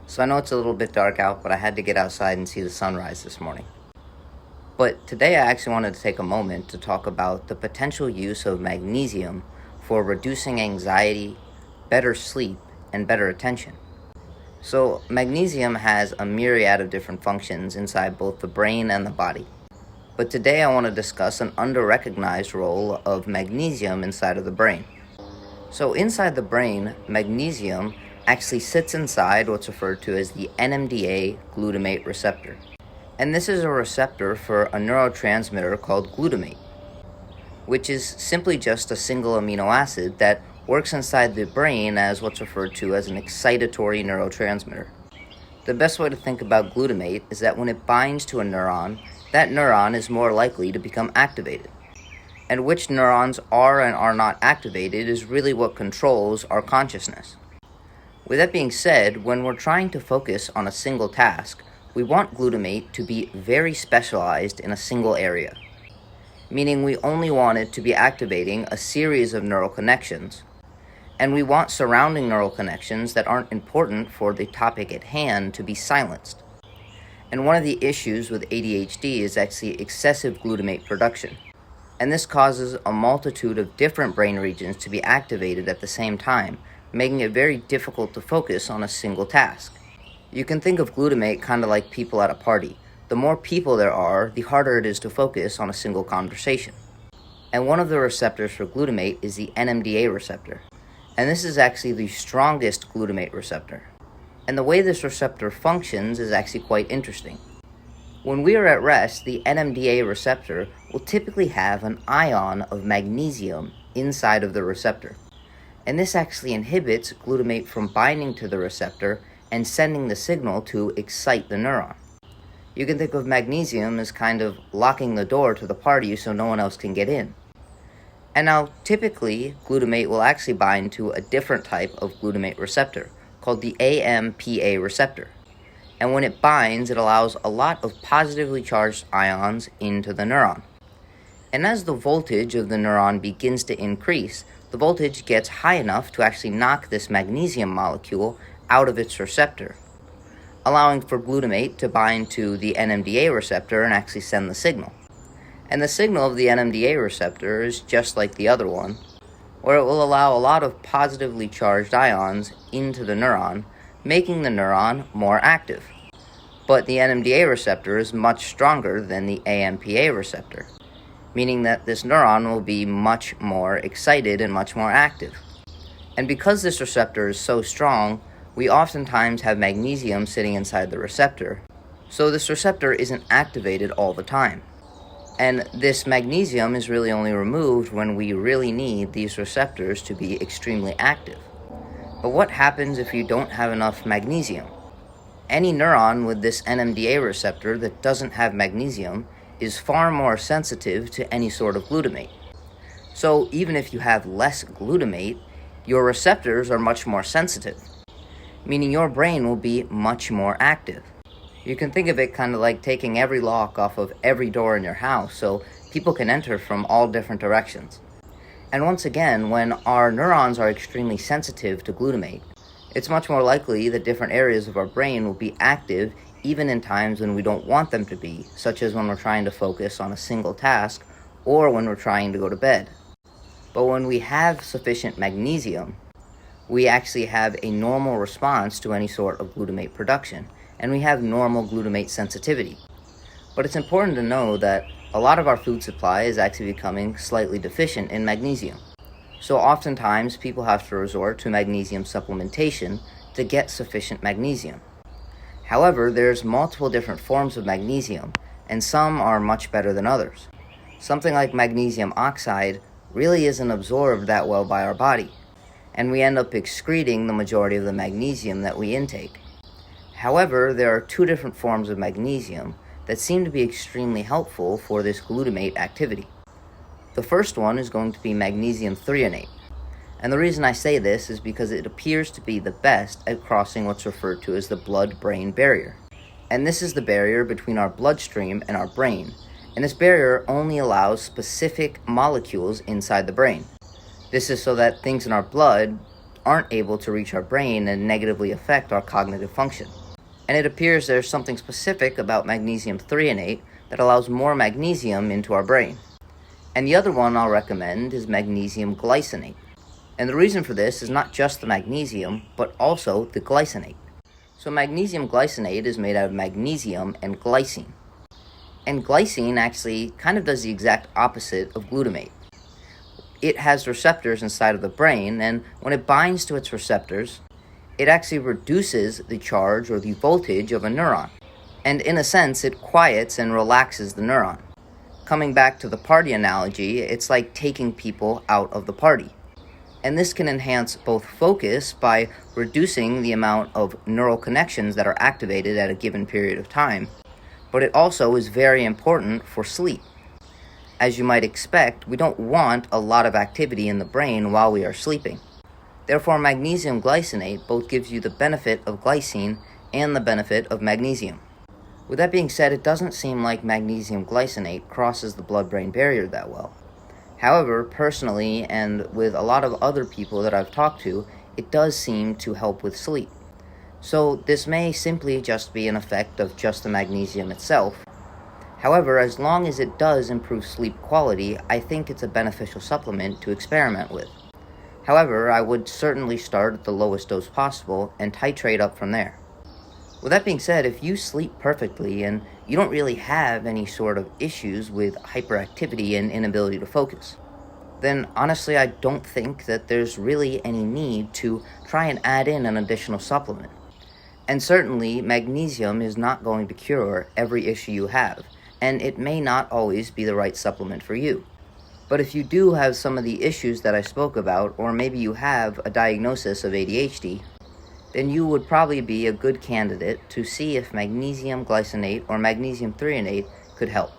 So I know it's a little bit dark out, but I had to get outside and see the sunrise this morning. But today I actually wanted to take a moment to talk about the potential use of magnesium for reducing anxiety, better sleep, and better attention. So magnesium has a myriad of different functions inside both the brain and the body. But today I want to discuss an under-recognized role of magnesium inside of the brain. So inside the brain, magnesium actually sits inside what's referred to as the NMDA glutamate receptor. And this is a receptor for a neurotransmitter called glutamate, which is simply just a single amino acid that works inside the brain as what's referred to as an excitatory neurotransmitter. The best way to think about glutamate is that when it binds to a neuron, that neuron is more likely to become activated. And which neurons are and are not activated is really what controls our consciousness. With that being said, when we're trying to focus on a single task, we want glutamate to be very specialized in a single area, meaning we only want it to be activating a series of neural connections, and we want surrounding neural connections that aren't important for the topic at hand to be silenced. And one of the issues with ADHD is actually excessive glutamate production, and this causes a multitude of different brain regions to be activated at the same time, making it very difficult to focus on a single task. You can think of glutamate kind of like people at a party. The more people there are, the harder it is to focus on a single conversation. And one of the receptors for glutamate is the NMDA receptor. And this is actually the strongest glutamate receptor. And the way this receptor functions is actually quite interesting. When we are at rest, the NMDA receptor will typically have an ion of magnesium inside of the receptor. And this actually inhibits glutamate from binding to the receptor and sending the signal to excite the neuron. You can think of magnesium as kind of locking the door to the party so no one else can get in. And now, typically, glutamate will actually bind to a different type of glutamate receptor called the AMPA receptor. And when it binds, it allows a lot of positively charged ions into the neuron. And as the voltage of the neuron begins to increase, the voltage gets high enough to actually knock this magnesium molecule out of its receptor, allowing for glutamate to bind to the NMDA receptor and actually send the signal. And the signal of the NMDA receptor is just like the other one, where it will allow a lot of positively charged ions into the neuron, making the neuron more active. But the NMDA receptor is much stronger than the AMPA receptor, meaning that this neuron will be much more excited and much more active. And because this receptor is so strong, we oftentimes have magnesium sitting inside the receptor, so this receptor isn't activated all the time. And this magnesium is really only removed when we really need these receptors to be extremely active. But what happens if you don't have enough magnesium? Any neuron with this NMDA receptor that doesn't have magnesium is far more sensitive to any sort of glutamate. So even if you have less glutamate, your receptors are much more sensitive, meaning your brain will be much more active. You can think of it kind of like taking every lock off of every door in your house so people can enter from all different directions. And once again, when our neurons are extremely sensitive to glutamate, it's much more likely that different areas of our brain will be active even in times when we don't want them to be, such as when we're trying to focus on a single task or when we're trying to go to bed. But when we have sufficient magnesium, we actually have a normal response to any sort of glutamate production, and we have normal glutamate sensitivity. But it's important to know that a lot of our food supply is actually becoming slightly deficient in magnesium. So oftentimes people have to resort to magnesium supplementation to get sufficient magnesium. However, there's multiple different forms of magnesium, and some are much better than others. Something like magnesium oxide really isn't absorbed that well by our body, and we end up excreting the majority of the magnesium that we intake. However, there are two different forms of magnesium that seem to be extremely helpful for this glutamate activity. The first one is going to be magnesium threonate. And the reason I say this is because it appears to be the best at crossing what's referred to as the blood-brain barrier. And this is the barrier between our bloodstream and our brain. And this barrier only allows specific molecules inside the brain. This is so that things in our blood aren't able to reach our brain and negatively affect our cognitive function. And it appears there's something specific about magnesium threonate that allows more magnesium into our brain. And the other one I'll recommend is magnesium glycinate. And the reason for this is not just the magnesium, but also the glycinate. So magnesium glycinate is made out of magnesium and glycine. And glycine actually kind of does the exact opposite of glutamate. It has receptors inside of the brain, and when it binds to its receptors, it actually reduces the charge or the voltage of a neuron. And in a sense, it quiets and relaxes the neuron. Coming back to the party analogy, it's like taking people out of the party. And this can enhance both focus by reducing the amount of neural connections that are activated at a given period of time, but it also is very important for sleep. As you might expect, we don't want a lot of activity in the brain while we are sleeping. Therefore, magnesium glycinate both gives you the benefit of glycine and the benefit of magnesium. With that being said, it doesn't seem like magnesium glycinate crosses the blood-brain barrier that well. However, personally, and with a lot of other people that I've talked to, it does seem to help with sleep. So this may simply just be an effect of just the magnesium itself. However, as long as it does improve sleep quality, I think it's a beneficial supplement to experiment with. However, I would certainly start at the lowest dose possible and titrate up from there. With that being said, if you sleep perfectly and you don't really have any sort of issues with hyperactivity and inability to focus, then honestly I don't think that there's really any need to try and add in an additional supplement. And certainly magnesium is not going to cure every issue you have, and it may not always be the right supplement for you. But if you do have some of the issues that I spoke about, or maybe you have a diagnosis of ADHD, then you would probably be a good candidate to see if magnesium glycinate or magnesium threonate could help.